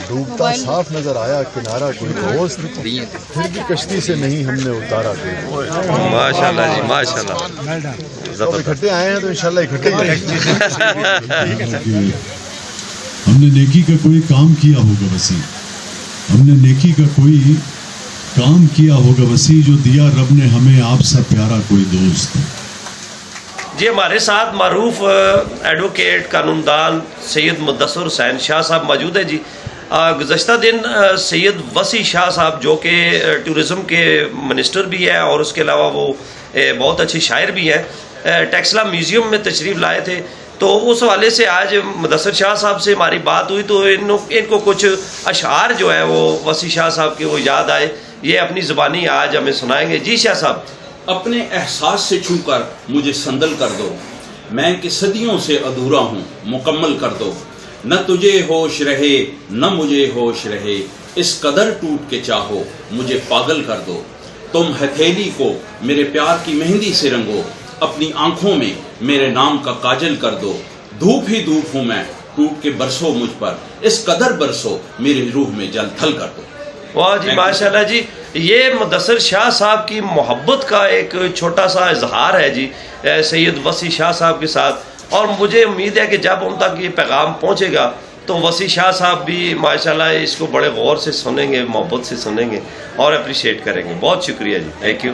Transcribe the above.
ڈوبتا صاف نظر آیا کنارہ کوئی دوست، پھر بھی کشتی سے نہیں ہم نے اتارا کوئی۔ ماشاء اللہ جی، ماشاء اللہ، اب اکٹھے آئے ہیں تو انشاءاللہ اکٹھے ہی رہیں گے۔ ہم نے نیکی کا کوئی کام کیا ہوگا وسیع، ہم نے نیکی کا کوئی کام کیا ہوگا وسیع، جو دیا رب نے ہمیں آپ سا پیارا کوئی دوست۔ جی ہمارے ساتھ معروف ایڈوکیٹ قانون دان سید مدثر حسین شاہ صاحب موجود ہیں جی۔ گزشتہ دن سید وسیع شاہ صاحب جو کہ ٹورزم کے منسٹر بھی ہیں اور اس کے علاوہ وہ بہت اچھے شاعر بھی ہیں، ٹیکسلا میوزیم میں تشریف لائے تھے، تو اس حوالے سے آج مدثر شاہ صاحب سے ہماری بات ہوئی تو ان کو کچھ اشعار جو ہے وہ وسیع شاہ صاحب کے وہ یاد آئے، یہ اپنی زبانی آج ہمیں سنائیں گے۔ جی شاہ صاحب۔ اپنے احساس سے چھو کر مجھے سندل کر دو، میں کہ صدیوں سے ادھورا ہوں مکمل کر دو، نہ تجھے ہوش رہے نہ مجھے ہوش رہے، اس قدر ٹوٹ کے چاہو مجھے پاگل کر دو، تم ہتھیلی کو میرے پیار کی مہندی سے رنگو، اپنی آنکھوں میں میرے نام کا کاجل کر دو، دھوپ ہی دھوپ ہوں میں ٹوٹ کے برسو مجھ پر، اس قدر برسو میری روح میں جل تھل کر دو۔ واہ جی ماشاءاللہ جی، یہ مدثر شاہ صاحب کی محبت کا ایک چھوٹا سا اظہار ہے جی سید وسیع شاہ صاحب کے ساتھ، اور مجھے امید ہے کہ جب ان تک یہ پیغام پہنچے گا تو وسیع شاہ صاحب بھی ماشاءاللہ اس کو بڑے غور سے سنیں گے، محبت سے سنیں گے اور اپریشیٹ کریں گے۔ بہت شکریہ جی، تھینک یو۔